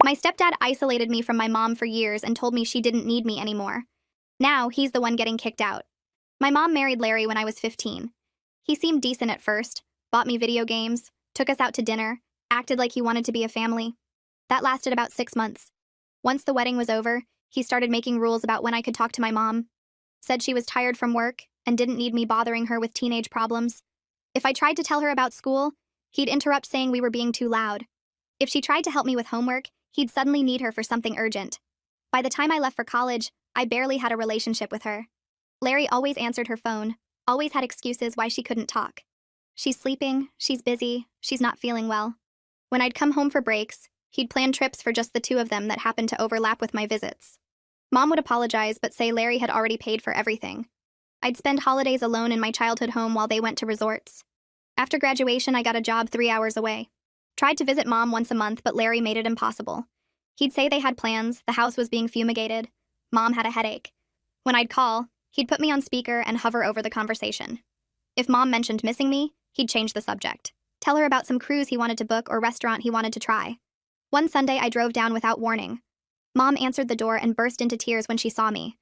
My stepdad isolated me from my mom for years and told me she didn't need me anymore. Now, he's the one getting kicked out. My mom married Larry when I was 15. He seemed decent at first, bought me video games, took us out to dinner, acted like he wanted to be a family. That lasted about 6 months. Once the wedding was over, he started making rules about when I could talk to my mom. Said she was tired from work and didn't need me bothering her with teenage problems. If I tried to tell her about school, he'd interrupt saying we were being too loud. If she tried to help me with homework, he'd suddenly need her for something urgent. By the time I left for college, I barely had a relationship with her. Larry always answered her phone, always had excuses why she couldn't talk. She's sleeping, she's busy, she's not feeling well. When I'd come home for breaks, he'd plan trips for just the two of them that happened to overlap with my visits. Mom would apologize but say Larry had already paid for everything. I'd spend holidays alone in my childhood home while they went to resorts. After graduation, I got a job 3 hours away. Tried to visit Mom once a month, but Larry made it impossible. He'd say they had plans, the house was being fumigated. Mom had a headache. When I'd call, he'd put me on speaker and hover over the conversation. If Mom mentioned missing me, he'd change the subject. Tell her about some cruise he wanted to book or restaurant he wanted to try. One Sunday, I drove down without warning. Mom answered the door and burst into tears when she saw me.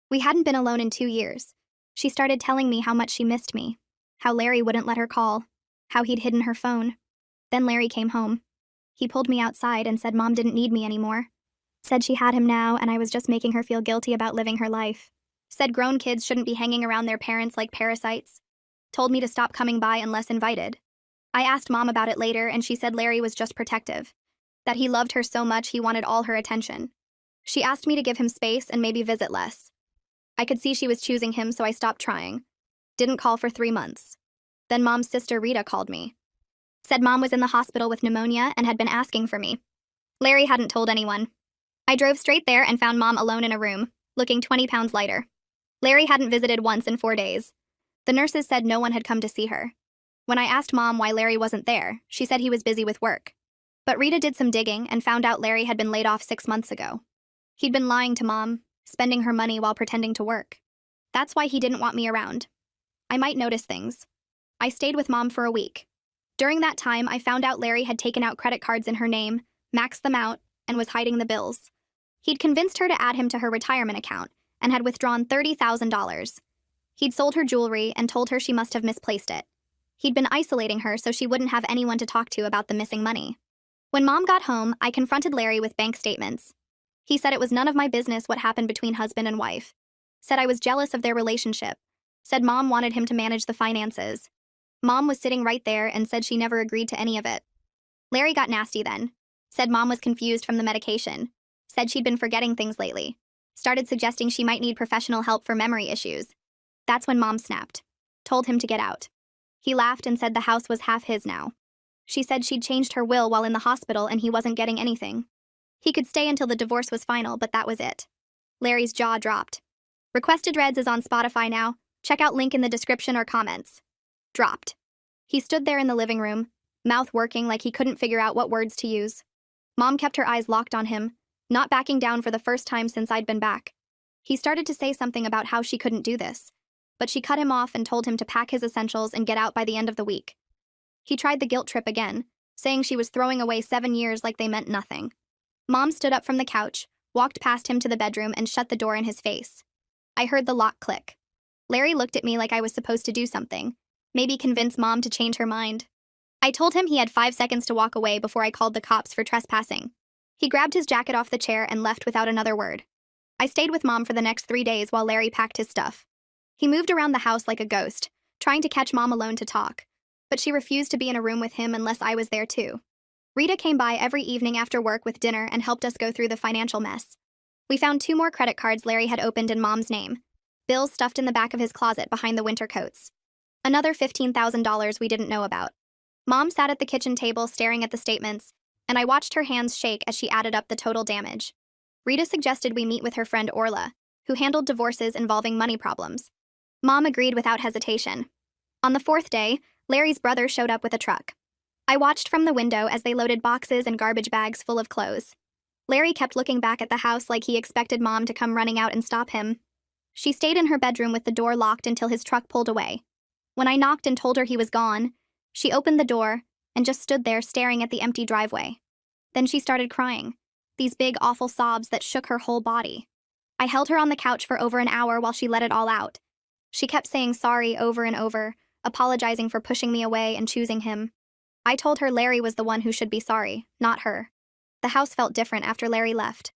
We hadn't been alone in 2 years. She started telling me how much she missed me, how Larry wouldn't let her call, how he'd hidden her phone. Then Larry came home. He pulled me outside and said Mom didn't need me anymore. Said she had him now and I was just making her feel guilty about living her life. Said grown kids shouldn't be hanging around their parents like parasites. Told me to stop coming by unless invited. I asked Mom about it later and she said Larry was just protective. That he loved her so much he wanted all her attention. She asked me to give him space and maybe visit less. I could see she was choosing him, so I stopped trying. Didn't call for 3 months. Then Mom's sister Rita called me. Said Mom was in the hospital with pneumonia and had been asking for me. Larry hadn't told anyone. I drove straight there and found Mom alone in a room, looking 20 pounds lighter. Larry hadn't visited once in 4 days. The nurses said no one had come to see her. When I asked Mom why Larry wasn't there, she said he was busy with work. But Rita did some digging and found out Larry had been laid off 6 months ago. He'd been lying to Mom, spending her money while pretending to work. That's why he didn't want me around. I might notice things. I stayed with Mom for a week. During that time, I found out Larry had taken out credit cards in her name, maxed them out, and was hiding the bills. He'd convinced her to add him to her retirement account and had withdrawn $30,000. He'd sold her jewelry and told her she must have misplaced it. He'd been isolating her so she wouldn't have anyone to talk to about the missing money. When Mom got home, I confronted Larry with bank statements. He said it was none of my business what happened between husband and wife. Said I was jealous of their relationship. Said Mom wanted him to manage the finances. Mom was sitting right there and said she never agreed to any of it. Larry got nasty then. Said Mom was confused from the medication. Said she'd been forgetting things lately. Started suggesting she might need professional help for memory issues. That's when Mom snapped. Told him to get out. He laughed and said the house was half his now. She said she'd changed her will while in the hospital and he wasn't getting anything. He could stay until the divorce was final, but that was it. Larry's jaw dropped. Requested Reds is on Spotify now. Check out link in the description or comments. Dropped. He stood there in the living room, mouth working like he couldn't figure out what words to use. Mom kept her eyes locked on him, not backing down for the first time since I'd been back. He started to say something about how she couldn't do this, but she cut him off and told him to pack his essentials and get out by the end of the week. He tried the guilt trip again, saying she was throwing away 7 years like they meant nothing. Mom stood up from the couch, walked past him to the bedroom, and shut the door in his face. I heard the lock click. Larry looked at me like I was supposed to do something, maybe convince Mom to change her mind. I told him he had 5 seconds to walk away before I called the cops for trespassing. He grabbed his jacket off the chair and left without another word. I stayed with Mom for the next 3 days while Larry packed his stuff. He moved around the house like a ghost, trying to catch Mom alone to talk, but she refused to be in a room with him unless I was there too. Rita came by every evening after work with dinner and helped us go through the financial mess. We found 2 more credit cards Larry had opened in Mom's name, bills stuffed in the back of his closet behind the winter coats. Another $15,000 we didn't know about. Mom sat at the kitchen table staring at the statements, and I watched her hands shake as she added up the total damage. Rita suggested we meet with her friend Orla, who handled divorces involving money problems. Mom agreed without hesitation. On the 4th day, Larry's brother showed up with a truck. I watched from the window as they loaded boxes and garbage bags full of clothes. Larry kept looking back at the house like he expected Mom to come running out and stop him. She stayed in her bedroom with the door locked until his truck pulled away. When I knocked and told her he was gone, she opened the door and just stood there staring at the empty driveway. Then she started crying. these big, awful sobs that shook her whole body. I held her on the couch for over an hour while she let it all out. She kept saying sorry over and over, apologizing for pushing me away and choosing him. I told her Larry was the one who should be sorry, not her. The house felt different after Larry left.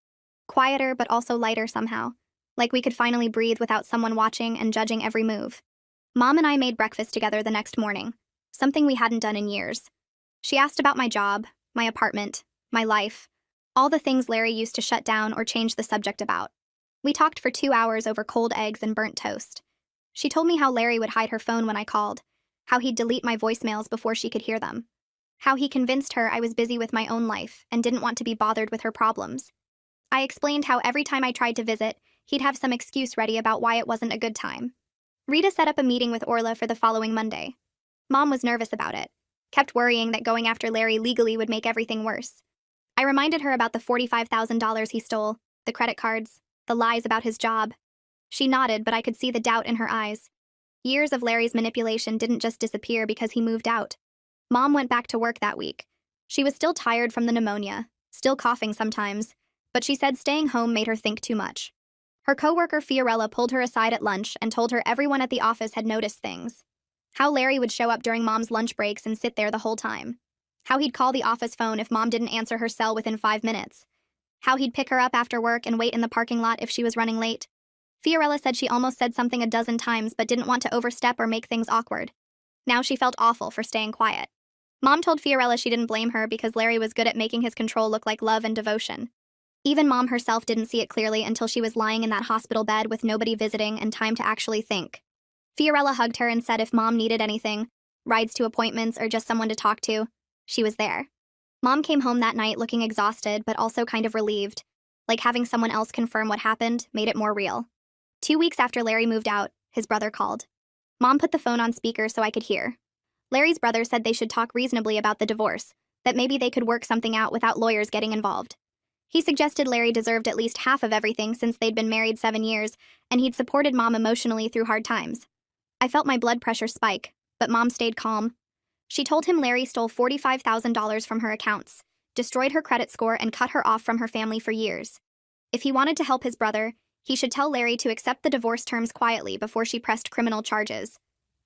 Quieter, but also lighter somehow, like we could finally breathe without someone watching and judging every move. Mom and I made breakfast together the next morning, something we hadn't done in years. She asked about my job, my apartment, my life, all the things Larry used to shut down or change the subject about. We talked for 2 hours over cold eggs and burnt toast. She told me how Larry would hide her phone when I called, how he'd delete my voicemails before she could hear them, how he convinced her I was busy with my own life and didn't want to be bothered with her problems. I explained how every time I tried to visit, he'd have some excuse ready about why it wasn't a good time. Rita set up a meeting with Orla for the following Monday. Mom was nervous about it, kept worrying that going after Larry legally would make everything worse. I reminded her about the $45,000 he stole, the credit cards, the lies about his job. She nodded, but I could see the doubt in her eyes. Years of Larry's manipulation didn't just disappear because he moved out. Mom went back to work that week. She was still tired from the pneumonia, still coughing sometimes, but she said staying home made her think too much. Her coworker Fiorella pulled her aside at lunch and told her everyone at the office had noticed things. How Larry would show up during Mom's lunch breaks and sit there the whole time. How he'd call the office phone if Mom didn't answer her cell within 5 minutes. How he'd pick her up after work and wait in the parking lot if she was running late. Fiorella said she almost said something a dozen times but didn't want to overstep or make things awkward. Now she felt awful for staying quiet. Mom told Fiorella she didn't blame her because Larry was good at making his control look like love and devotion. Even Mom herself didn't see it clearly until she was lying in that hospital bed with nobody visiting and time to actually think. Fiorella hugged her and said if Mom needed anything, rides to appointments or just someone to talk to, she was there. Mom came home that night looking exhausted but also kind of relieved, like having someone else confirm what happened made it more real. 2 weeks after Larry moved out, his brother called. Mom put the phone on speaker so I could hear. Larry's brother said they should talk reasonably about the divorce, that maybe they could work something out without lawyers getting involved. He suggested Larry deserved at least half of everything since they'd been married 7 years, and he'd supported Mom emotionally through hard times. I felt my blood pressure spike, but Mom stayed calm. She told him Larry stole $45,000 from her accounts, destroyed her credit score, and cut her off from her family for years. If he wanted to help his brother, he should tell Larry to accept the divorce terms quietly before she pressed criminal charges.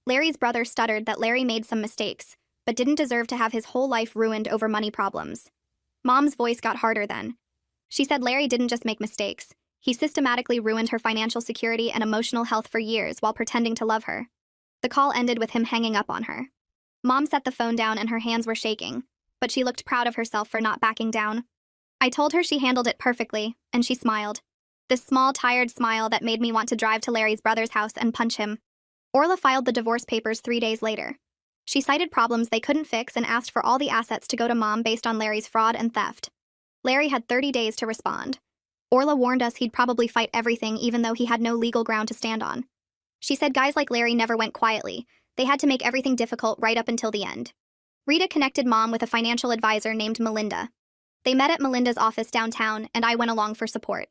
Larry's brother stuttered that Larry made some mistakes, but didn't deserve to have his whole life ruined over money problems. Mom's voice got harder then. She said Larry didn't just make mistakes. He systematically ruined her financial security and emotional health for years while pretending to love her. The call ended with him hanging up on her. Mom set the phone down and her hands were shaking, but she looked proud of herself for not backing down. I told her she handled it perfectly, and she smiled. This small, tired smile that made me want to drive to Larry's brother's house and punch him. Orla filed the divorce papers 3 days later. She cited problems they couldn't fix and asked for all the assets to go to Mom based on Larry's fraud and theft. Larry had 30 days to respond. Orla warned us he'd probably fight everything even though he had no legal ground to stand on. She said guys like Larry never went quietly. They had to make everything difficult right up until the end. Rita connected Mom with a financial advisor named Melinda. They met at Melinda's office downtown, and I went along for support.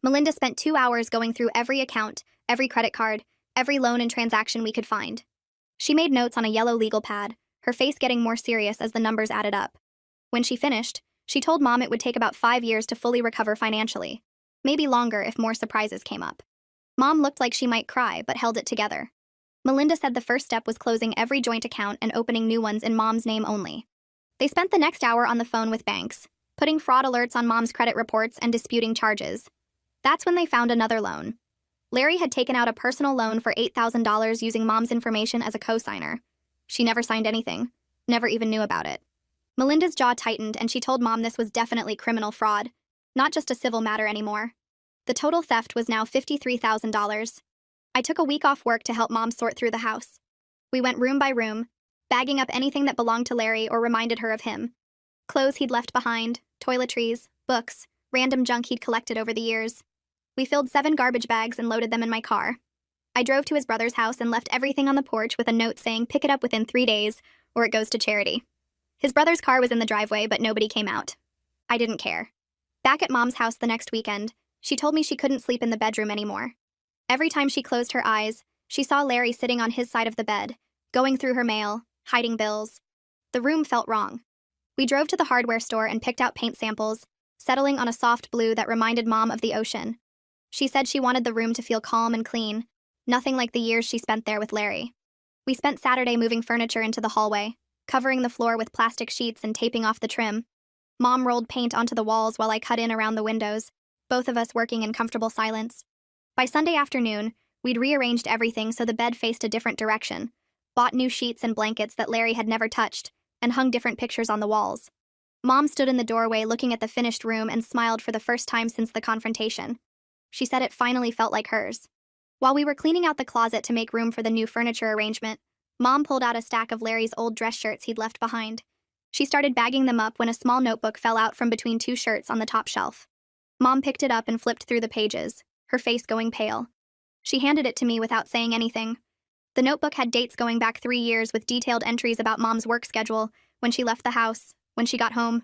Melinda spent 2 hours going through every account, every credit card, every loan and transaction we could find. She made notes on a yellow legal pad, her face getting more serious as the numbers added up. When she finished, she told Mom it would take about 5 years to fully recover financially, maybe longer if more surprises came up. Mom looked like she might cry, but held it together. Melinda said the first step was closing every joint account and opening new ones in Mom's name only. They spent the next hour on the phone with banks, putting fraud alerts on Mom's credit reports and disputing charges. That's when they found another loan. Larry had taken out a personal loan for $8,000 using Mom's information as a co-signer. She never signed anything, never even knew about it. Melinda's jaw tightened and she told Mom this was definitely criminal fraud, not just a civil matter anymore. The total theft was now $53,000. I took a week off work to help Mom sort through the house. We went room by room, bagging up anything that belonged to Larry or reminded her of him. Clothes he'd left behind, toiletries, books, random junk he'd collected over the years. We filled 7 garbage bags and loaded them in my car. I drove to his brother's house and left everything on the porch with a note saying pick it up within 3 days or it goes to charity. His brother's car was in the driveway, but nobody came out. I didn't care. Back at Mom's house the next weekend, she told me she couldn't sleep in the bedroom anymore. Every time she closed her eyes, she saw Larry sitting on his side of the bed, going through her mail, hiding bills. The room felt wrong. We drove to the hardware store and picked out paint samples, settling on a soft blue that reminded Mom of the ocean. She said she wanted the room to feel calm and clean, nothing like the years she spent there with Larry. We spent Saturday moving furniture into the hallway, covering the floor with plastic sheets and taping off the trim. Mom rolled paint onto the walls while I cut in around the windows, both of us working in comfortable silence. By Sunday afternoon, we'd rearranged everything so the bed faced a different direction, bought new sheets and blankets that Larry had never touched, and hung different pictures on the walls. Mom stood in the doorway looking at the finished room and smiled for the first time since the confrontation. She said it finally felt like hers. While we were cleaning out the closet to make room for the new furniture arrangement, Mom pulled out a stack of Larry's old dress shirts he'd left behind. She started bagging them up when a small notebook fell out from between two shirts on the top shelf. Mom picked it up and flipped through the pages, her face going pale. She handed it to me without saying anything. The notebook had dates going back 3 years with detailed entries about Mom's work schedule, when she left the house, when she got home.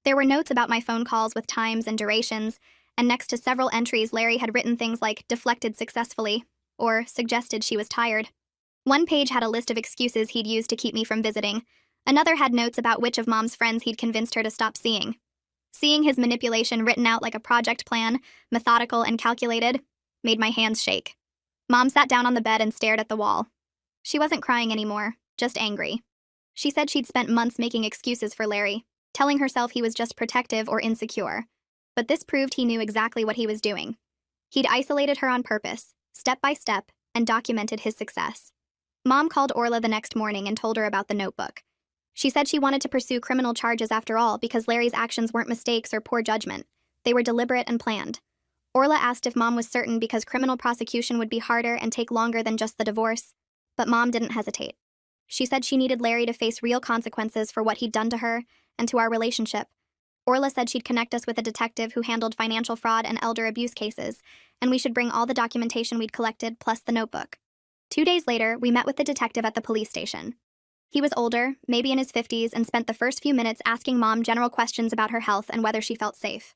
There were notes about my phone calls with times and durations, and next to several entries Larry had written things like deflected successfully, or suggested she was tired. One page had a list of excuses he'd used to keep me from visiting. Another had notes about which of Mom's friends he'd convinced her to stop seeing. Seeing his manipulation written out like a project plan, methodical and calculated, made my hands shake. Mom sat down on the bed and stared at the wall. She wasn't crying anymore, just angry. She said she'd spent months making excuses for Larry, telling herself he was just protective or insecure. But this proved he knew exactly what he was doing. He'd isolated her on purpose, step by step, and documented his success. Mom called Orla the next morning and told her about the notebook. She said she wanted to pursue criminal charges after all because Larry's actions weren't mistakes or poor judgment. They were deliberate and planned. Orla asked if Mom was certain because criminal prosecution would be harder and take longer than just the divorce, but Mom didn't hesitate. She said she needed Larry to face real consequences for what he'd done to her and to our relationship. Orla said she'd connect us with a detective who handled financial fraud and elder abuse cases, and we should bring all the documentation we'd collected plus the notebook. 2 days later, we met with the detective at the police station. He was older, maybe in his 50s, and spent the first few minutes asking Mom general questions about her health and whether she felt safe.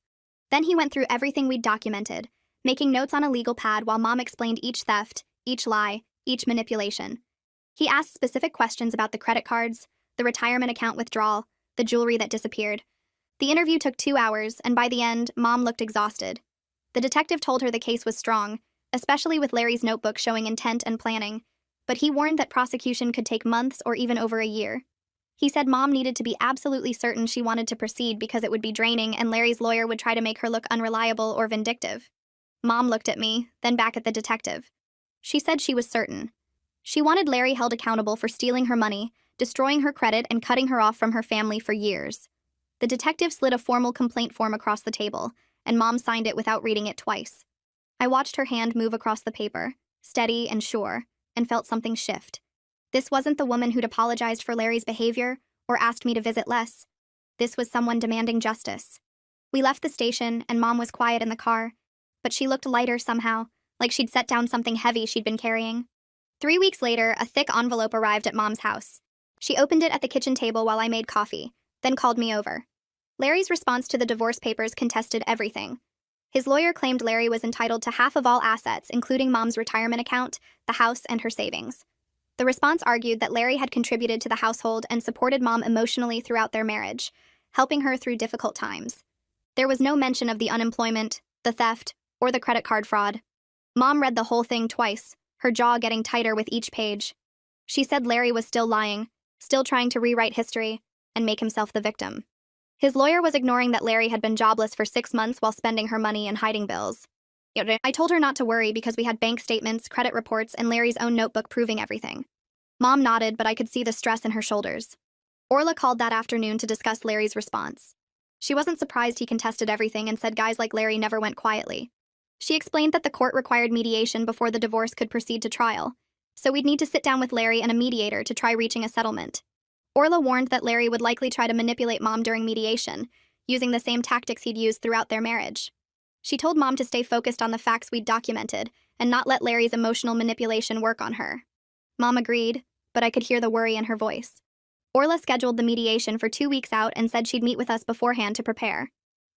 Then he went through everything we'd documented, making notes on a legal pad while Mom explained each theft, each lie, each manipulation. He asked specific questions about the credit cards, the retirement account withdrawal, the jewelry that disappeared. The interview took 2 hours, and by the end, Mom looked exhausted. The detective told her the case was strong, especially with Larry's notebook showing intent and planning, but he warned that prosecution could take months or even over a year. He said Mom needed to be absolutely certain she wanted to proceed because it would be draining and Larry's lawyer would try to make her look unreliable or vindictive. Mom looked at me, then back at the detective. She said she was certain. She wanted Larry held accountable for stealing her money, destroying her credit, and cutting her off from her family for years. The detective slid a formal complaint form across the table, and Mom signed it without reading it twice. I watched her hand move across the paper, steady and sure, and felt something shift. This wasn't the woman who'd apologized for Larry's behavior or asked me to visit less. This was someone demanding justice. We left the station, and Mom was quiet in the car, but she looked lighter somehow, like she'd set down something heavy she'd been carrying. 3 weeks later, a thick envelope arrived at Mom's house. She opened it at the kitchen table while I made coffee, then called me over. Larry's response to the divorce papers contested everything. His lawyer claimed Larry was entitled to half of all assets, including Mom's retirement account, the house, and her savings. The response argued that Larry had contributed to the household and supported Mom emotionally throughout their marriage, helping her through difficult times. There was no mention of the unemployment, the theft, or the credit card fraud. Mom read the whole thing twice, her jaw getting tighter with each page. She said Larry was still lying, still trying to rewrite history, and make himself the victim. His lawyer was ignoring that Larry had been jobless for 6 months while spending her money and hiding bills. I told her not to worry because we had bank statements, credit reports, and Larry's own notebook proving everything. Mom nodded, but I could see the stress in her shoulders. Orla called that afternoon to discuss Larry's response. She wasn't surprised he contested everything and said guys like Larry never went quietly. She explained that the court required mediation before the divorce could proceed to trial, so we'd need to sit down with Larry and a mediator to try reaching a settlement. Orla warned that Larry would likely try to manipulate Mom during mediation, using the same tactics he'd used throughout their marriage. She told Mom to stay focused on the facts we'd documented and not let Larry's emotional manipulation work on her. Mom agreed, but I could hear the worry in her voice. Orla scheduled the mediation for 2 weeks out and said she'd meet with us beforehand to prepare.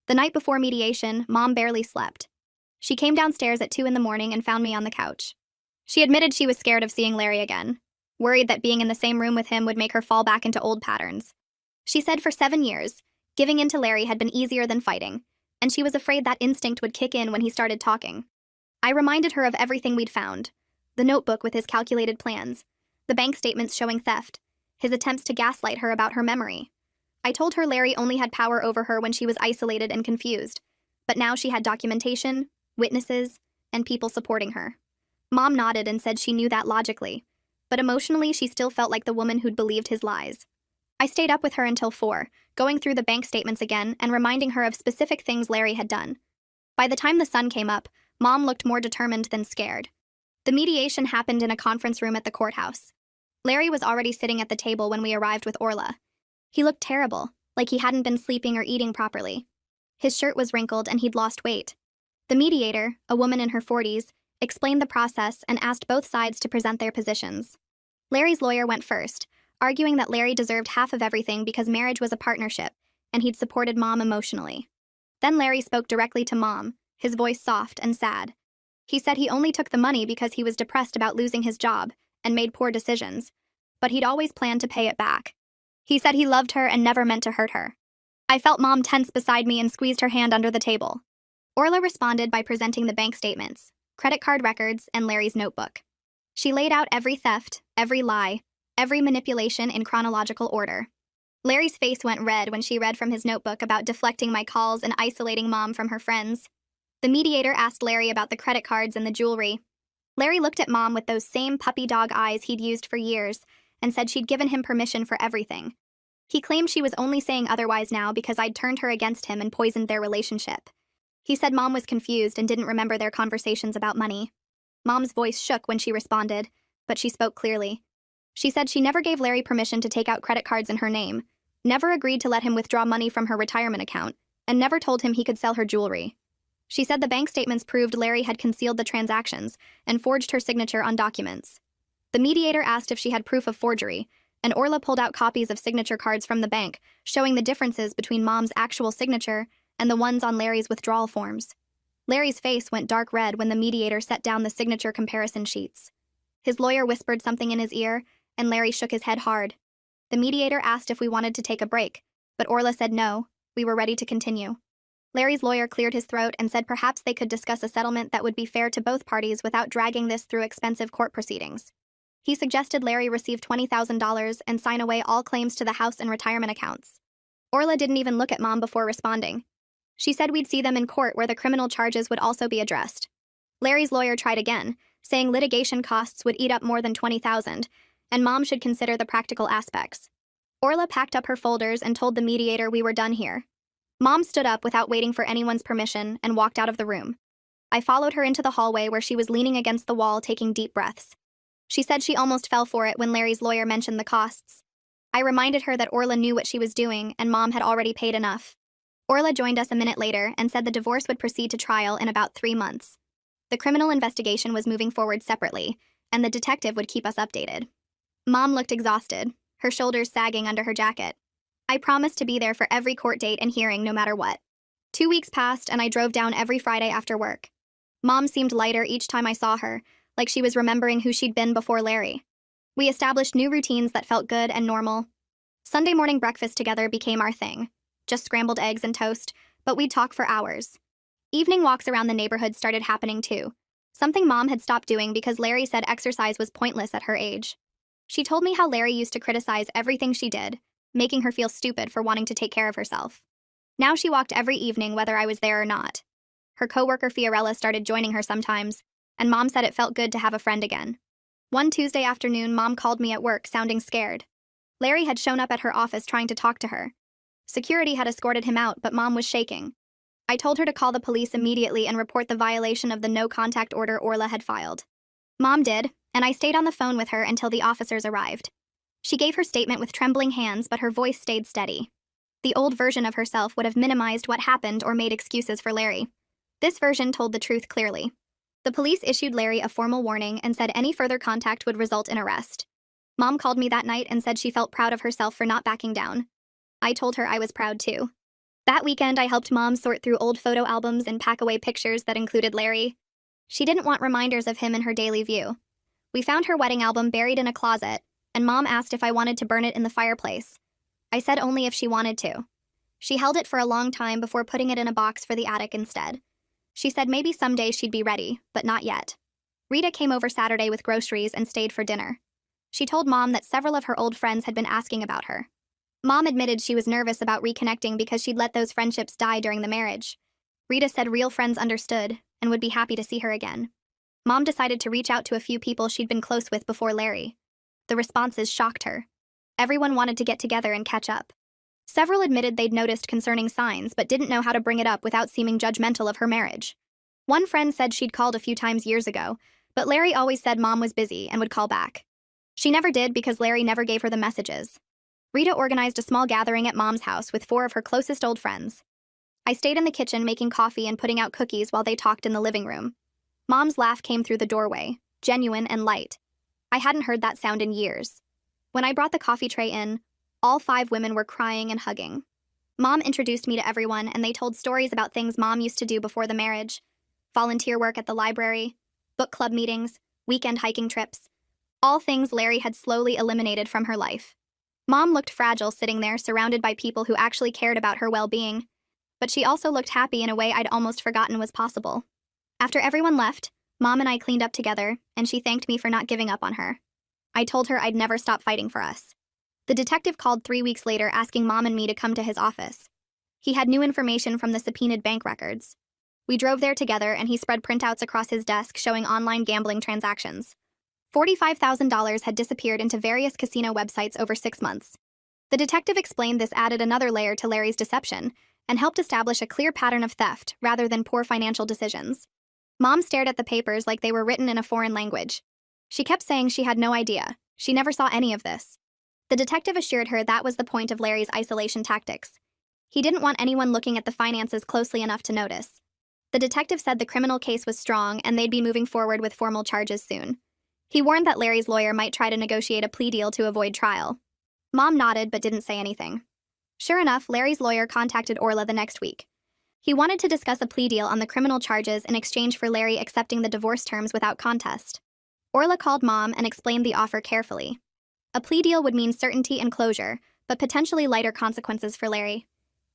The night before mediation, Mom barely slept. She came downstairs at 2 in the morning and found me on the couch. She admitted she was scared of seeing Larry again, worried that being in the same room with him would make her fall back into old patterns. She said for 7 years, giving in to Larry had been easier than fighting, and she was afraid that instinct would kick in when he started talking. I reminded her of everything we'd found: the notebook with his calculated plans, the bank statements showing theft, his attempts to gaslight her about her memory. I told her Larry only had power over her when she was isolated and confused, but now she had documentation, witnesses, and people supporting her. Mom nodded and said she knew that logically, but emotionally she still felt like the woman who'd believed his lies. I stayed up with her until 4, going through the bank statements again and reminding her of specific things Larry had done. By the time the sun came up, Mom looked more determined than scared. The mediation happened in a conference room at the courthouse. Larry was already sitting at the table when we arrived with Orla. He looked terrible, like he hadn't been sleeping or eating properly. His shirt was wrinkled and he'd lost weight. The mediator, a woman in her 40s, explained the process and asked both sides to present their positions. Larry's lawyer went first, arguing that Larry deserved half of everything because marriage was a partnership, and he'd supported Mom emotionally. Then Larry spoke directly to Mom, his voice soft and sad. He said he only took the money because he was depressed about losing his job and made poor decisions, but he'd always planned to pay it back. He said he loved her and never meant to hurt her. I felt Mom tense beside me and squeezed her hand under the table. Orla responded by presenting the bank statements, credit card records, and Larry's notebook. She laid out every theft, every lie, every manipulation in chronological order. Larry's face went red when she read from his notebook about deflecting my calls and isolating Mom from her friends. The mediator asked Larry about the credit cards and the jewelry. Larry looked at Mom with those same puppy dog eyes he'd used for years and said she'd given him permission for everything. He claimed she was only saying otherwise now because I'd turned her against him and poisoned their relationship. He said Mom was confused and didn't remember their conversations about money. Mom's voice shook when she responded, but she spoke clearly. She said she never gave Larry permission to take out credit cards in her name, never agreed to let him withdraw money from her retirement account, and never told him he could sell her jewelry. She said the bank statements proved Larry had concealed the transactions and forged her signature on documents. The mediator asked if she had proof of forgery, and Orla pulled out copies of signature cards from the bank, showing the differences between Mom's actual signature and the ones on Larry's withdrawal forms. Larry's face went dark red when the mediator set down the signature comparison sheets. His lawyer whispered something in his ear, and Larry shook his head hard. The mediator asked if we wanted to take a break, but Orla said no, we were ready to continue. Larry's lawyer cleared his throat and said perhaps they could discuss a settlement that would be fair to both parties without dragging this through expensive court proceedings. He suggested Larry receive $20,000 and sign away all claims to the house and retirement accounts. Orla didn't even look at Mom before responding. She said we'd see them in court where the criminal charges would also be addressed. Larry's lawyer tried again, saying litigation costs would eat up more than $20,000, and Mom should consider the practical aspects. Orla packed up her folders and told the mediator we were done here. Mom stood up without waiting for anyone's permission and walked out of the room. I followed her into the hallway where she was leaning against the wall taking deep breaths. She said she almost fell for it when Larry's lawyer mentioned the costs. I reminded her that Orla knew what she was doing and Mom had already paid enough. Orla joined us a minute later and said the divorce would proceed to trial in about 3 months. The criminal investigation was moving forward separately, and the detective would keep us updated. Mom looked exhausted, her shoulders sagging under her jacket. I promised to be there for every court date and hearing no matter what. 2 weeks passed and I drove down every Friday after work. Mom seemed lighter each time I saw her, like she was remembering who she'd been before Larry. We established new routines that felt good and normal. Sunday morning breakfast together became our thing. Just scrambled eggs and toast, but we'd talk for hours. Evening walks around the neighborhood started happening too, something Mom had stopped doing because Larry said exercise was pointless at her age. She told me how Larry used to criticize everything she did, making her feel stupid for wanting to take care of herself. Now she walked every evening whether I was there or not. Her coworker Fiorella started joining her sometimes, and Mom said it felt good to have a friend again. One Tuesday afternoon, Mom called me at work sounding scared. Larry had shown up at her office trying to talk to her. Security had escorted him out, but Mom was shaking. I told her to call the police immediately and report the violation of the no-contact order Orla had filed. Mom did, and I stayed on the phone with her until the officers arrived. She gave her statement with trembling hands, but her voice stayed steady. The old version of herself would have minimized what happened or made excuses for Larry. This version told the truth clearly. The police issued Larry a formal warning and said any further contact would result in arrest. Mom called me that night and said she felt proud of herself for not backing down. I told her I was proud too. That weekend, I helped Mom sort through old photo albums and pack away pictures that included Larry. She didn't want reminders of him in her daily view. We found her wedding album buried in a closet, and Mom asked if I wanted to burn it in the fireplace. I said only if she wanted to. She held it for a long time before putting it in a box for the attic instead. She said maybe someday she'd be ready, but not yet. Rita came over Saturday with groceries and stayed for dinner. She told Mom that several of her old friends had been asking about her. Mom admitted she was nervous about reconnecting because she'd let those friendships die during the marriage. Rita said real friends understood and would be happy to see her again. Mom decided to reach out to a few people she'd been close with before Larry. The responses shocked her. Everyone wanted to get together and catch up. Several admitted they'd noticed concerning signs but didn't know how to bring it up without seeming judgmental of her marriage. One friend said she'd called a few times years ago, but Larry always said Mom was busy and would call back. She never did because Larry never gave her the messages. Rita organized a small gathering at Mom's house with 4 of her closest old friends. I stayed in the kitchen making coffee and putting out cookies while they talked in the living room. Mom's laugh came through the doorway, genuine and light. I hadn't heard that sound in years. When I brought the coffee tray in, all 5 women were crying and hugging. Mom introduced me to everyone, and they told stories about things Mom used to do before the marriage: volunteer work at the library, book club meetings, weekend hiking trips, all things Larry had slowly eliminated from her life. Mom looked fragile sitting there surrounded by people who actually cared about her well-being, but she also looked happy in a way I'd almost forgotten was possible. After everyone left, Mom and I cleaned up together, and she thanked me for not giving up on her. I told her I'd never stop fighting for us. The detective called 3 weeks later asking Mom and me to come to his office. He had new information from the subpoenaed bank records. We drove there together, and he spread printouts across his desk showing online gambling transactions. $45,000 had disappeared into various casino websites over 6 months. The detective explained this added another layer to Larry's deception and helped establish a clear pattern of theft rather than poor financial decisions. Mom stared at the papers like they were written in a foreign language. She kept saying she had no idea. She never saw any of this. The detective assured her that was the point of Larry's isolation tactics. He didn't want anyone looking at the finances closely enough to notice. The detective said the criminal case was strong and they'd be moving forward with formal charges soon. He warned that Larry's lawyer might try to negotiate a plea deal to avoid trial. Mom nodded but didn't say anything. Sure enough, Larry's lawyer contacted Orla the next week. He wanted to discuss a plea deal on the criminal charges in exchange for Larry accepting the divorce terms without contest. Orla called Mom and explained the offer carefully. A plea deal would mean certainty and closure, but potentially lighter consequences for Larry.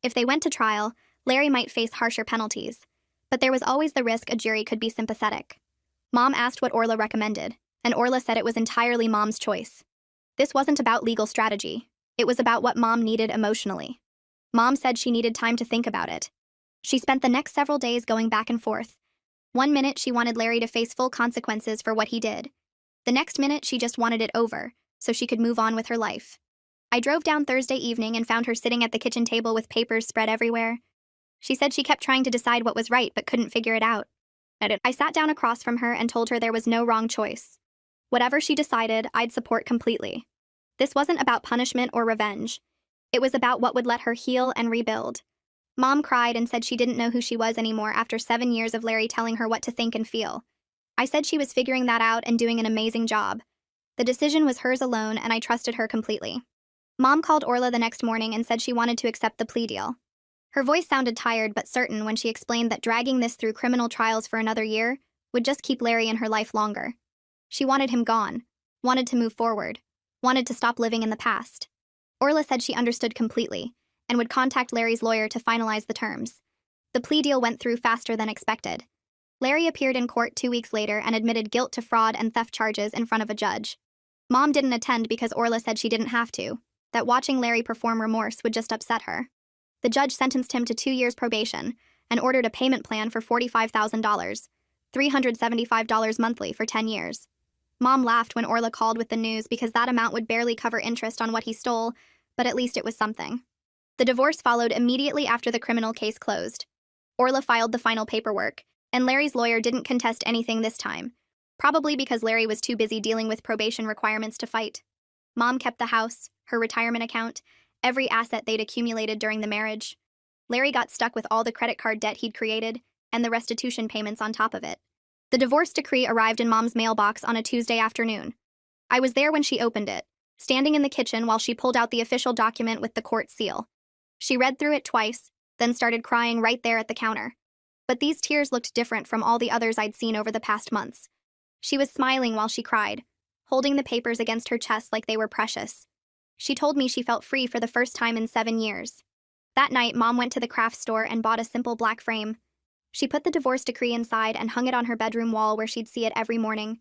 If they went to trial, Larry might face harsher penalties, but there was always the risk a jury could be sympathetic. Mom asked what Orla recommended, and Orla said it was entirely Mom's choice. This wasn't about legal strategy. It was about what Mom needed emotionally. Mom said she needed time to think about it. She spent the next several days going back and forth. One minute she wanted Larry to face full consequences for what he did. The next minute she just wanted it over, so she could move on with her life. I drove down Thursday evening and found her sitting at the kitchen table with papers spread everywhere. She said she kept trying to decide what was right but couldn't figure it out. I sat down across from her and told her there was no wrong choice. Whatever she decided, I'd support completely. This wasn't about punishment or revenge. It was about what would let her heal and rebuild. Mom cried and said she didn't know who she was anymore after 7 years of Larry telling her what to think and feel. I said she was figuring that out and doing an amazing job. The decision was hers alone, and I trusted her completely. Mom called Orla the next morning and said she wanted to accept the plea deal. Her voice sounded tired but certain when she explained that dragging this through criminal trials for another year would just keep Larry in her life longer. She wanted him gone, wanted to move forward, wanted to stop living in the past. Orla said she understood completely and would contact Larry's lawyer to finalize the terms. The plea deal went through faster than expected. Larry appeared in court 2 weeks later and admitted guilt to fraud and theft charges in front of a judge. Mom didn't attend because Orla said she didn't have to, that watching Larry perform remorse would just upset her. The judge sentenced him to 2 years probation and ordered a payment plan for $45,000, $375 monthly for 10 years. Mom laughed when Orla called with the news because that amount would barely cover interest on what he stole, but at least it was something. The divorce followed immediately after the criminal case closed. Orla filed the final paperwork, and Larry's lawyer didn't contest anything this time, probably because Larry was too busy dealing with probation requirements to fight. Mom kept the house, her retirement account, every asset they'd accumulated during the marriage. Larry got stuck with all the credit card debt he'd created, and the restitution payments on top of it. The divorce decree arrived in Mom's mailbox on a Tuesday afternoon. I was there when she opened it, standing in the kitchen while she pulled out the official document with the court seal. She read through it twice, then started crying right there at the counter. But these tears looked different from all the others I'd seen over the past months. She was smiling while she cried, holding the papers against her chest like they were precious. She told me she felt free for the first time in 7 years. That night, Mom went to the craft store and bought a simple black frame. She put the divorce decree inside and hung it on her bedroom wall where she'd see it every morning.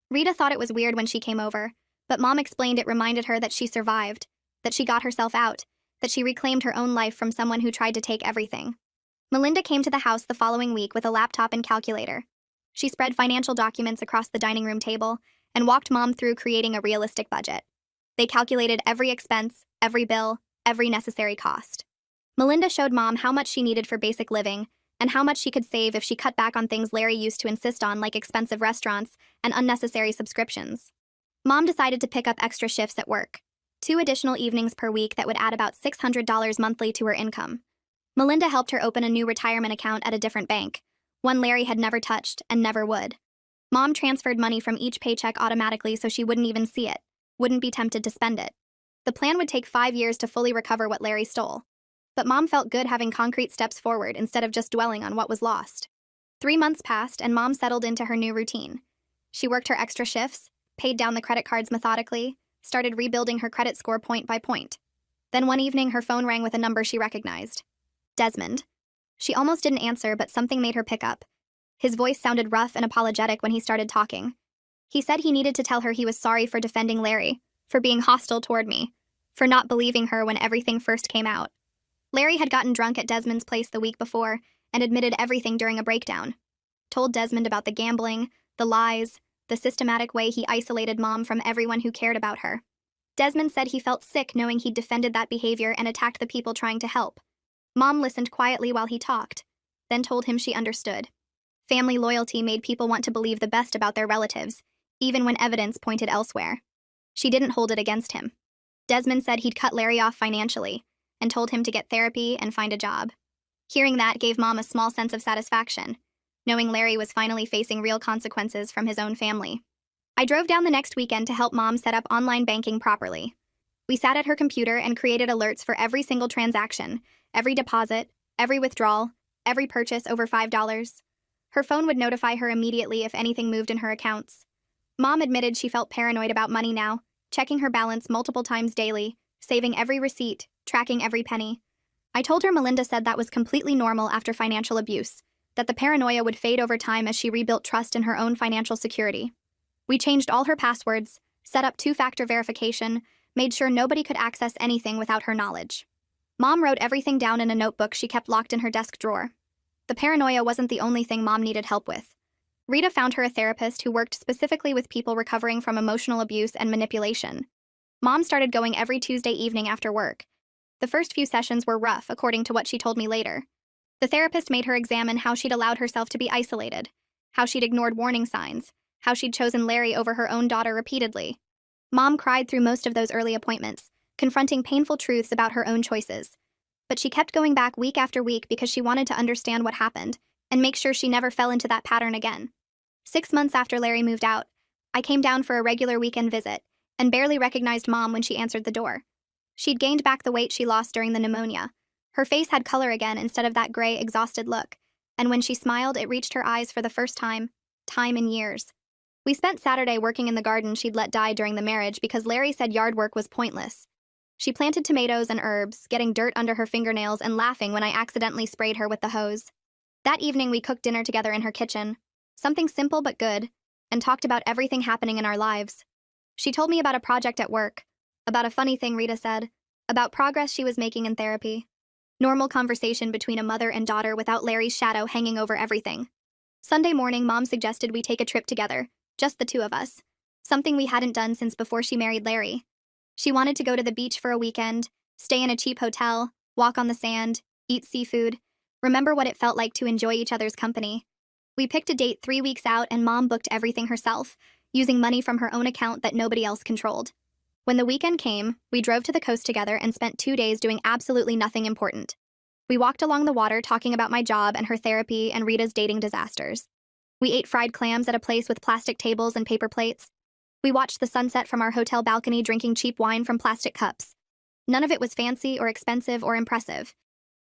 Rita thought it was weird when she came over, but Mom explained it reminded her that she survived, that she got herself out, that she reclaimed her own life from someone who tried to take everything. Melinda came to the house the following week with a laptop and calculator. She spread financial documents across the dining room table and walked Mom through creating a realistic budget. They calculated every expense, every bill, every necessary cost. Melinda showed Mom how much she needed for basic living and how much she could save if she cut back on things Larry used to insist on, like expensive restaurants and unnecessary subscriptions. Mom decided to pick up extra shifts at work, 2 additional evenings per week that would add about $600 monthly to her income. Melinda helped her open a new retirement account at a different bank, one Larry had never touched and never would. Mom transferred money from each paycheck automatically so she wouldn't even see it, wouldn't be tempted to spend it. The plan would take 5 years to fully recover what Larry stole. But Mom felt good having concrete steps forward instead of just dwelling on what was lost. 3 months passed and Mom settled into her new routine. She worked her extra shifts, paid down the credit cards methodically, started rebuilding her credit score point by point. Then one evening, her phone rang with a number she recognized. Desmond. She almost didn't answer, but something made her pick up. His voice sounded rough and apologetic when he started talking. He said he needed to tell her he was sorry for defending Larry, for being hostile toward me, for not believing her when everything first came out. Larry had gotten drunk at Desmond's place the week before and admitted everything during a breakdown. Told Desmond about the gambling, the lies, the systematic way he isolated Mom from everyone who cared about her. Desmond said he felt sick knowing he'd defended that behavior and attacked the people trying to help. Mom listened quietly while he talked, then told him she understood. Family loyalty made people want to believe the best about their relatives, even when evidence pointed elsewhere. She didn't hold it against him. Desmond said he'd cut Larry off financially, and told him to get therapy and find a job. Hearing that gave Mom a small sense of satisfaction, knowing Larry was finally facing real consequences from his own family. I drove down the next weekend to help Mom set up online banking properly. We sat at her computer and created alerts for every single transaction, every deposit, every withdrawal, every purchase over $5. Her phone would notify her immediately if anything moved in her accounts. Mom admitted she felt paranoid about money now, checking her balance multiple times daily, saving every receipt, tracking every penny. I told her Melinda said that was completely normal after financial abuse, that the paranoia would fade over time as she rebuilt trust in her own financial security. We changed all her passwords, set up 2-factor verification, made sure nobody could access anything without her knowledge. Mom wrote everything down in a notebook she kept locked in her desk drawer. The paranoia wasn't the only thing Mom needed help with. Rita found her a therapist who worked specifically with people recovering from emotional abuse and manipulation. Mom started going every Tuesday evening after work. The first few sessions were rough, according to what she told me later. The therapist made her examine how she'd allowed herself to be isolated, how she'd ignored warning signs, how she'd chosen Larry over her own daughter repeatedly. Mom cried through most of those early appointments, confronting painful truths about her own choices. But she kept going back week after week because she wanted to understand what happened and make sure she never fell into that pattern again. 6 months after Larry moved out, I came down for a regular weekend visit and barely recognized Mom when she answered the door. She'd gained back the weight she lost during the pneumonia. Her face had color again instead of that gray, exhausted look, and when she smiled, it reached her eyes for the first time in years. We spent Saturday working in the garden she'd let die during the marriage because Larry said yard work was pointless. She planted tomatoes and herbs, getting dirt under her fingernails and laughing when I accidentally sprayed her with the hose. That evening, we cooked dinner together in her kitchen, something simple but good, and talked about everything happening in our lives. She told me about a project at work, about a funny thing Rita said, about progress she was making in therapy. Normal conversation between a mother and daughter without Larry's shadow hanging over everything. Sunday morning, Mom suggested we take a trip together, just the 2 of us, something we hadn't done since before she married Larry. She wanted to go to the beach for a weekend, stay in a cheap hotel, walk on the sand, eat seafood, remember what it felt like to enjoy each other's company. We picked a date 3 weeks out and Mom booked everything herself, using money from her own account that nobody else controlled. When the weekend came, we drove to the coast together and spent 2 days doing absolutely nothing important. We walked along the water talking about my job and her therapy and Rita's dating disasters. We ate fried clams at a place with plastic tables and paper plates. We watched the sunset from our hotel balcony drinking cheap wine from plastic cups. None of it was fancy or expensive or impressive.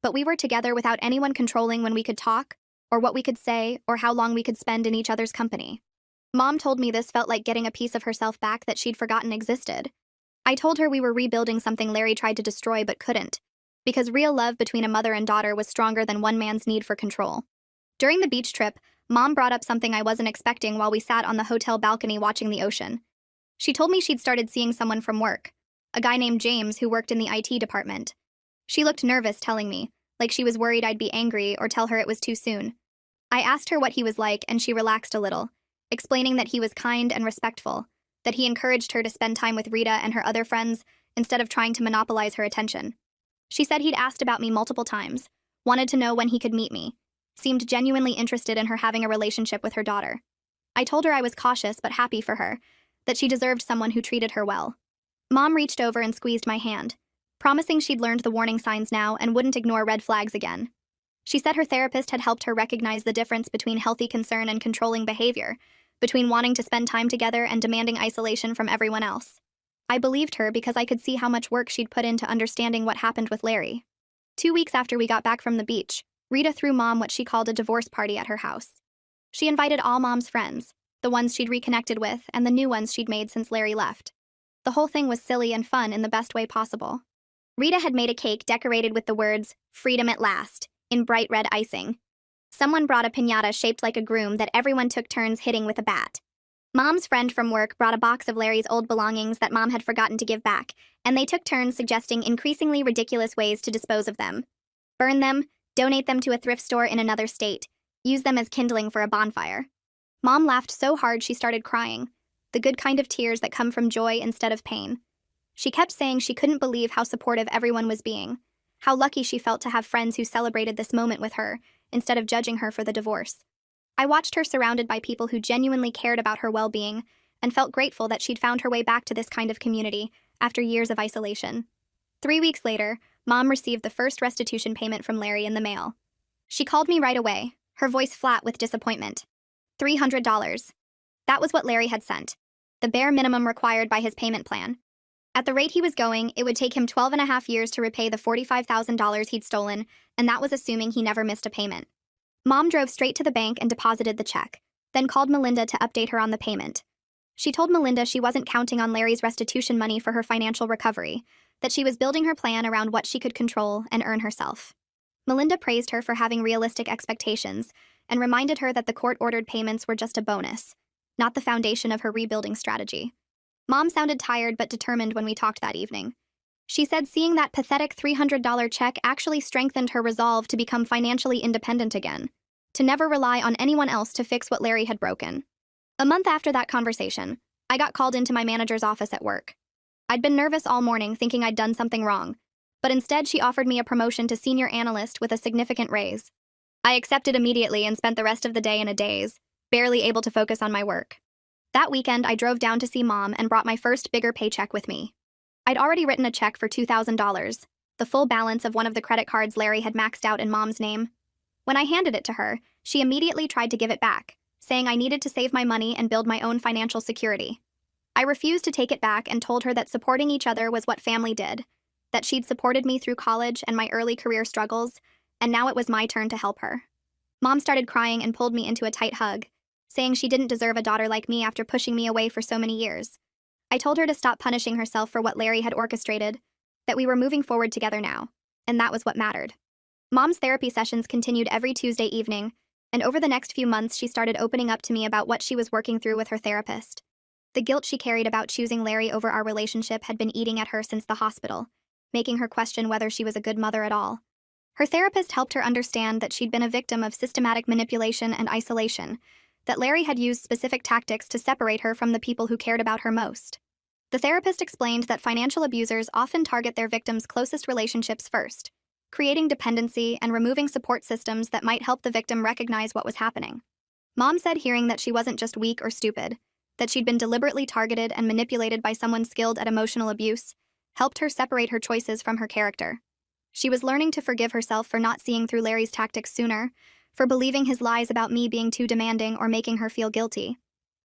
But we were together without anyone controlling when we could talk, or what we could say, or how long we could spend in each other's company. Mom told me this felt like getting a piece of herself back that she'd forgotten existed. I told her we were rebuilding something Larry tried to destroy but couldn't, because real love between a mother and daughter was stronger than one man's need for control. During the beach trip, Mom brought up something I wasn't expecting while we sat on the hotel balcony watching the ocean. She told me she'd started seeing someone from work, a guy named James who worked in the IT department. She looked nervous telling me, like she was worried I'd be angry or tell her it was too soon. I asked her what he was like and she relaxed a little, explaining that he was kind and respectful, that he encouraged her to spend time with Rita and her other friends instead of trying to monopolize her attention. She said he'd asked about me multiple times, wanted to know when he could meet me, seemed genuinely interested in her having a relationship with her daughter. I told her I was cautious but happy for her, that she deserved someone who treated her well. Mom reached over and squeezed my hand, promising she'd learned the warning signs now and wouldn't ignore red flags again. She said her therapist had helped her recognize the difference between healthy concern and controlling behavior, between wanting to spend time together and demanding isolation from everyone else. I believed her because I could see how much work she'd put into understanding what happened with Larry. 2 weeks after we got back from the beach, Rita threw Mom what she called a divorce party at her house. She invited all Mom's friends, the ones she'd reconnected with and the new ones she'd made since Larry left. The whole thing was silly and fun in the best way possible. Rita had made a cake decorated with the words, "Freedom at last," in bright red icing. Someone brought a piñata shaped like a groom that everyone took turns hitting with a bat. Mom's friend from work brought a box of Larry's old belongings that Mom had forgotten to give back, and they took turns suggesting increasingly ridiculous ways to dispose of them. Burn them, donate them to a thrift store in another state, use them as kindling for a bonfire. Mom laughed so hard she started crying, the good kind of tears that come from joy instead of pain. She kept saying she couldn't believe how supportive everyone was being, how lucky she felt to have friends who celebrated this moment with her, instead of judging her for the divorce. I watched her surrounded by people who genuinely cared about her well-being, and felt grateful that she'd found her way back to this kind of community after years of isolation. 3 weeks later, Mom received the first restitution payment from Larry in the mail. She called me right away, her voice flat with disappointment. $300. That was what Larry had sent, the bare minimum required by his payment plan. At the rate he was going, it would take him 12.5 years to repay the $45,000 he'd stolen, and that was assuming he never missed a payment. Mom drove straight to the bank and deposited the check, then called Melinda to update her on the payment. She told Melinda she wasn't counting on Larry's restitution money for her financial recovery, that she was building her plan around what she could control and earn herself. Melinda praised her for having realistic expectations and reminded her that the court-ordered payments were just a bonus, not the foundation of her rebuilding strategy. Mom sounded tired but determined when we talked that evening. She said seeing that pathetic $300 check actually strengthened her resolve to become financially independent again, to never rely on anyone else to fix what Larry had broken. A month after that conversation, I got called into my manager's office at work. I'd been nervous all morning thinking I'd done something wrong, but instead she offered me a promotion to senior analyst with a significant raise. I accepted immediately and spent the rest of the day in a daze, barely able to focus on my work. That weekend, I drove down to see Mom and brought my first bigger paycheck with me. I'd already written a check for $2,000, the full balance of one of the credit cards Larry had maxed out in Mom's name. When I handed it to her, she immediately tried to give it back, saying I needed to save my money and build my own financial security. I refused to take it back and told her that supporting each other was what family did, that she'd supported me through college and my early career struggles, and now it was my turn to help her. Mom started crying and pulled me into a tight hug, saying she didn't deserve a daughter like me after pushing me away for so many years. I told her to stop punishing herself for what Larry had orchestrated, that we were moving forward together now, and that was what mattered. Mom's therapy sessions continued every Tuesday evening, and over the next few months she started opening up to me about what she was working through with her therapist. The guilt she carried about choosing Larry over our relationship had been eating at her since the hospital, making her question whether she was a good mother at all. Her therapist helped her understand that she'd been a victim of systematic manipulation and isolation, that Larry had used specific tactics to separate her from the people who cared about her most. The therapist explained that financial abusers often target their victims' closest relationships first, creating dependency and removing support systems that might help the victim recognize what was happening. Mom said hearing that she wasn't just weak or stupid, that she'd been deliberately targeted and manipulated by someone skilled at emotional abuse, helped her separate her choices from her character. She was learning to forgive herself for not seeing through Larry's tactics sooner, for believing his lies about me being too demanding or making her feel guilty.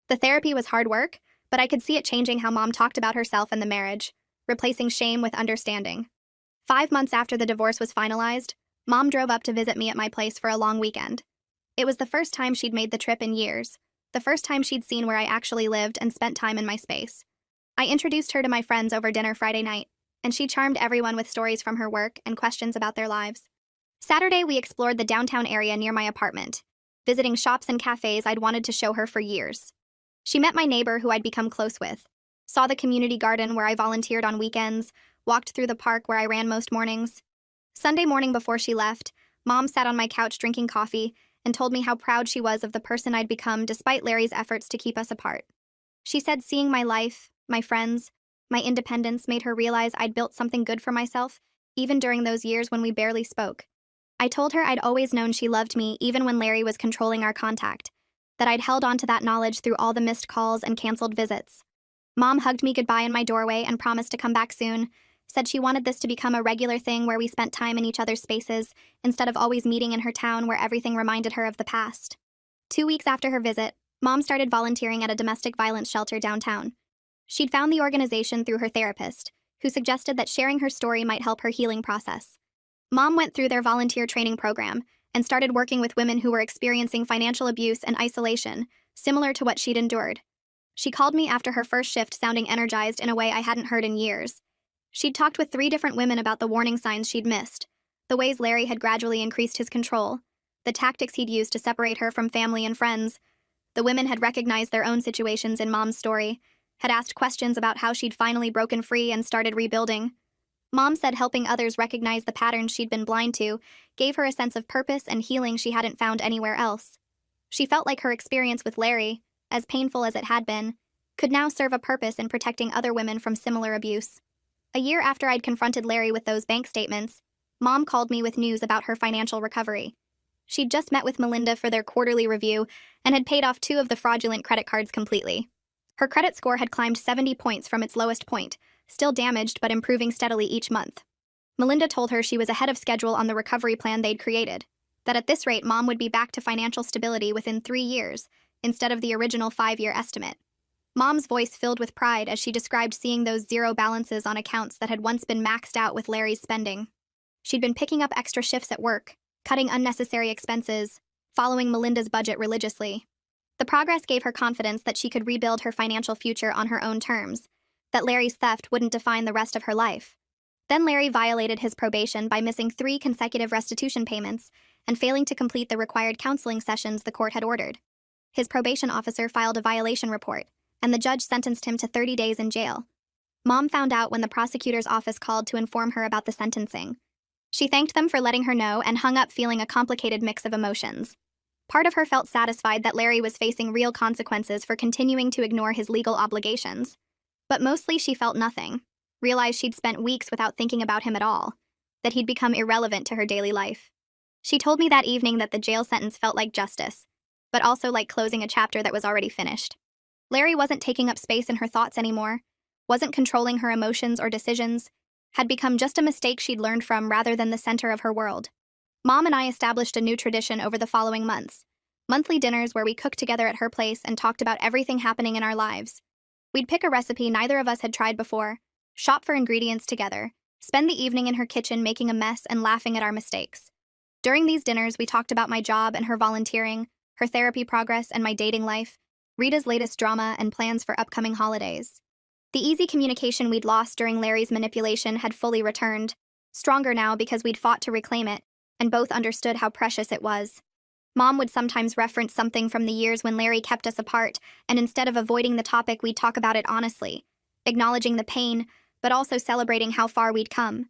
The therapy was hard work, but I could see it changing how Mom talked about herself and the marriage, replacing shame with understanding. 5 months after the divorce was finalized, Mom drove up to visit me at my place for a long weekend. It was the first time she'd made the trip in years, the first time she'd seen where I actually lived and spent time in my space. I introduced her to my friends over dinner Friday night, and she charmed everyone with stories from her work and questions about their lives. Saturday, we explored the downtown area near my apartment, visiting shops and cafes I'd wanted to show her for years. She met my neighbor who I'd become close with, saw the community garden where I volunteered on weekends, walked through the park where I ran most mornings. Sunday morning before she left, Mom sat on my couch drinking coffee and told me how proud she was of the person I'd become despite Larry's efforts to keep us apart. She said seeing my life, my friends, my independence made her realize I'd built something good for myself, even during those years when we barely spoke. I told her I'd always known she loved me even when Larry was controlling our contact, that I'd held on to that knowledge through all the missed calls and canceled visits. Mom hugged me goodbye in my doorway and promised to come back soon, said she wanted this to become a regular thing where we spent time in each other's spaces instead of always meeting in her town where everything reminded her of the past. 2 weeks after her visit, Mom started volunteering at a domestic violence shelter downtown. She'd found the organization through her therapist, who suggested that sharing her story might help her healing process. Mom went through their volunteer training program and started working with women who were experiencing financial abuse and isolation, similar to what she'd endured. She called me after her first shift sounding energized in a way I hadn't heard in years. She'd talked with 3 different women about the warning signs she'd missed, the ways Larry had gradually increased his control, the tactics he'd used to separate her from family and friends. The women had recognized their own situations in Mom's story, had asked questions about how she'd finally broken free and started rebuilding. Mom said helping others recognize the patterns she'd been blind to gave her a sense of purpose and healing she hadn't found anywhere else. She felt like her experience with Larry, as painful as it had been, could now serve a purpose in protecting other women from similar abuse. A year after I'd confronted Larry with those bank statements, Mom called me with news about her financial recovery. She'd just met with Melinda for their quarterly review and had paid off 2 of the fraudulent credit cards completely. Her credit score had climbed 70 points from its lowest point, still damaged but improving steadily each month. Melinda told her she was ahead of schedule on the recovery plan they'd created, that at this rate Mom would be back to financial stability within 3 years, instead of the original 5-year estimate. Mom's voice filled with pride as she described seeing those zero balances on accounts that had once been maxed out with Larry's spending. She'd been picking up extra shifts at work, cutting unnecessary expenses, following Melinda's budget religiously. The progress gave her confidence that she could rebuild her financial future on her own terms, that Larry's theft wouldn't define the rest of her life. Then Larry violated his probation by missing 3 consecutive restitution payments and failing to complete the required counseling sessions the court had ordered. His probation officer filed a violation report, and the judge sentenced him to 30 days in jail. Mom found out when the prosecutor's office called to inform her about the sentencing. She thanked them for letting her know and hung up feeling a complicated mix of emotions. Part of her felt satisfied that Larry was facing real consequences for continuing to ignore his legal obligations. But mostly she felt nothing, realized she'd spent weeks without thinking about him at all, that he'd become irrelevant to her daily life. She told me that evening that the jail sentence felt like justice, but also like closing a chapter that was already finished. Larry wasn't taking up space in her thoughts anymore, wasn't controlling her emotions or decisions, had become just a mistake she'd learned from rather than the center of her world. Mom and I established a new tradition over the following months, monthly dinners where we cooked together at her place and talked about everything happening in our lives. We'd pick a recipe neither of us had tried before, shop for ingredients together, spend the evening in her kitchen making a mess and laughing at our mistakes. During these dinners, we talked about my job and her volunteering, her therapy progress and my dating life, Rita's latest drama, and plans for upcoming holidays. The easy communication we'd lost during Larry's manipulation had fully returned, stronger now because we'd fought to reclaim it, and both understood how precious it was. Mom would sometimes reference something from the years when Larry kept us apart, and instead of avoiding the topic, we'd talk about it honestly, acknowledging the pain, but also celebrating how far we'd come.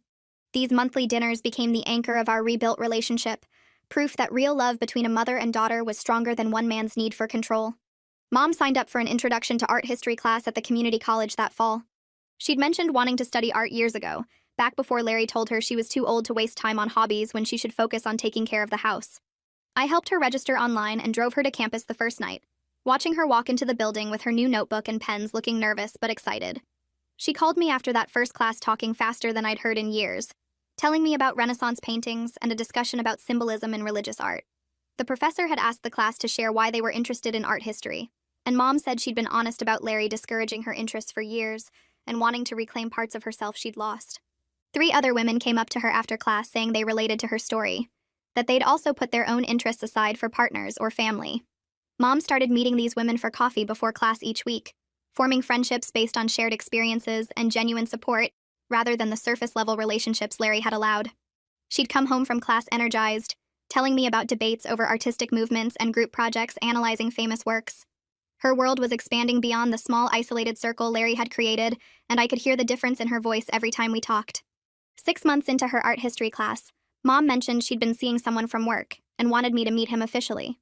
These monthly dinners became the anchor of our rebuilt relationship, proof that real love between a mother and daughter was stronger than one man's need for control. Mom signed up for an introduction to art history class at the community college that fall. She'd mentioned wanting to study art years ago, back before Larry told her she was too old to waste time on hobbies when she should focus on taking care of the house. I helped her register online and drove her to campus the first night, watching her walk into the building with her new notebook and pens looking nervous but excited. She called me after that first class talking faster than I'd heard in years, telling me about Renaissance paintings and a discussion about symbolism in religious art. The professor had asked the class to share why they were interested in art history, and Mom said she'd been honest about Larry discouraging her interests for years and wanting to reclaim parts of herself she'd lost. 3 other women came up to her after class saying they related to her story, that they'd also put their own interests aside for partners or family. Mom started meeting these women for coffee before class each week, forming friendships based on shared experiences and genuine support, rather than the surface-level relationships Larry had allowed. She'd come home from class energized, telling me about debates over artistic movements and group projects analyzing famous works. Her world was expanding beyond the small, isolated circle Larry had created, and I could hear the difference in her voice every time we talked. 6 months into her art history class, Mom mentioned she'd been seeing someone from work and wanted me to meet him officially.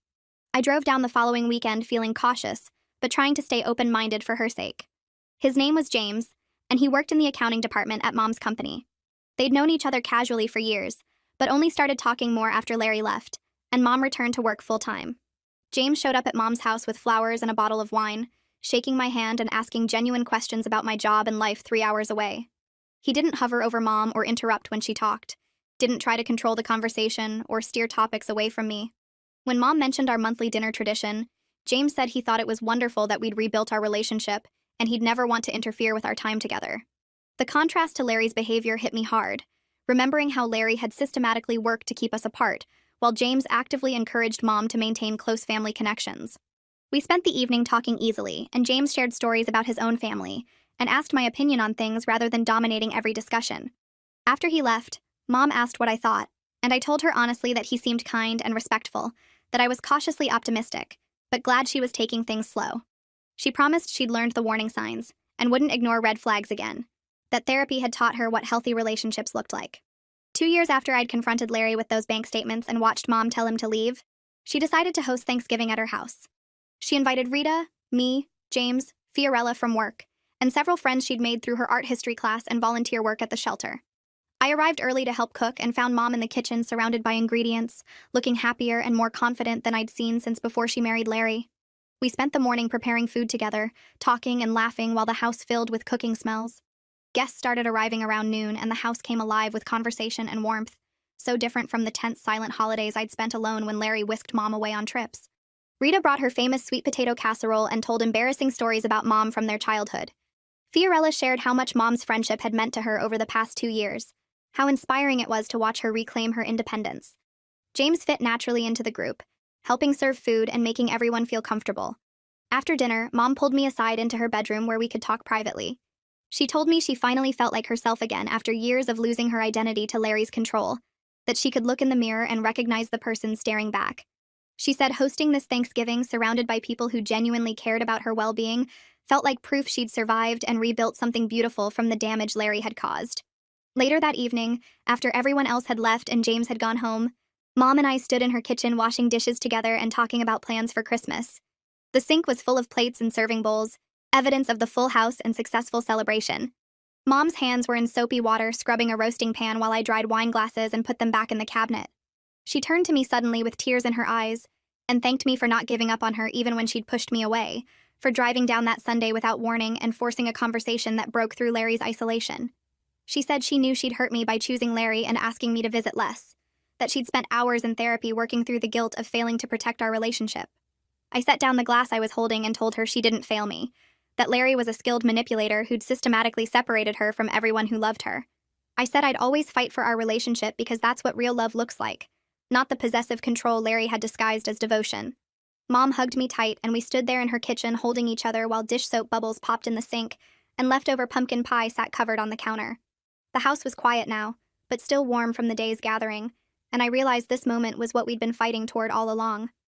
I drove down the following weekend feeling cautious, but trying to stay open-minded for her sake. His name was James, and he worked in the accounting department at Mom's company. They'd known each other casually for years, but only started talking more after Larry left, and Mom returned to work full-time. James showed up at Mom's house with flowers and a bottle of wine, shaking my hand and asking genuine questions about my job and life 3 hours away. He didn't hover over Mom or interrupt when she talked, didn't try to control the conversation or steer topics away from me. When Mom mentioned our monthly dinner tradition, James said he thought it was wonderful that we'd rebuilt our relationship and he'd never want to interfere with our time together. The contrast to Larry's behavior hit me hard, remembering how Larry had systematically worked to keep us apart, while James actively encouraged Mom to maintain close family connections. We spent the evening talking easily, and James shared stories about his own family and asked my opinion on things rather than dominating every discussion. After he left, Mom asked what I thought, and I told her honestly that he seemed kind and respectful, that I was cautiously optimistic, but glad she was taking things slow. She promised she'd learned the warning signs and wouldn't ignore red flags again, that therapy had taught her what healthy relationships looked like. 2 years after I'd confronted Larry with those bank statements and watched Mom tell him to leave, she decided to host Thanksgiving at her house. She invited Rita, me, James, Fiorella from work, and several friends she'd made through her art history class and volunteer work at the shelter. I arrived early to help cook and found Mom in the kitchen surrounded by ingredients, looking happier and more confident than I'd seen since before she married Larry. We spent the morning preparing food together, talking and laughing while the house filled with cooking smells. Guests started arriving around noon, and the house came alive with conversation and warmth, so different from the tense, silent holidays I'd spent alone when Larry whisked Mom away on trips. Rita brought her famous sweet potato casserole and told embarrassing stories about Mom from their childhood. Fiorella shared how much Mom's friendship had meant to her over the past 2 years, how inspiring it was to watch her reclaim her independence. James fit naturally into the group, helping serve food and making everyone feel comfortable. After dinner, Mom pulled me aside into her bedroom where we could talk privately. She told me she finally felt like herself again after years of losing her identity to Larry's control, that she could look in the mirror and recognize the person staring back. She said hosting this Thanksgiving surrounded by people who genuinely cared about her well-being felt like proof she'd survived and rebuilt something beautiful from the damage Larry had caused. Later that evening, after everyone else had left and James had gone home, Mom and I stood in her kitchen washing dishes together and talking about plans for Christmas. The sink was full of plates and serving bowls, evidence of the full house and successful celebration. Mom's hands were in soapy water scrubbing a roasting pan while I dried wine glasses and put them back in the cabinet. She turned to me suddenly with tears in her eyes and thanked me for not giving up on her even when she'd pushed me away, for driving down that Sunday without warning and forcing a conversation that broke through Larry's isolation. She said she knew she'd hurt me by choosing Larry and asking me to visit less, that she'd spent hours in therapy working through the guilt of failing to protect our relationship. I set down the glass I was holding and told her she didn't fail me, that Larry was a skilled manipulator who'd systematically separated her from everyone who loved her. I said I'd always fight for our relationship because that's what real love looks like, not the possessive control Larry had disguised as devotion. Mom hugged me tight, and we stood there in her kitchen holding each other while dish soap bubbles popped in the sink and leftover pumpkin pie sat covered on the counter. The house was quiet now, but still warm from the day's gathering, and I realized this moment was what we'd been fighting toward all along.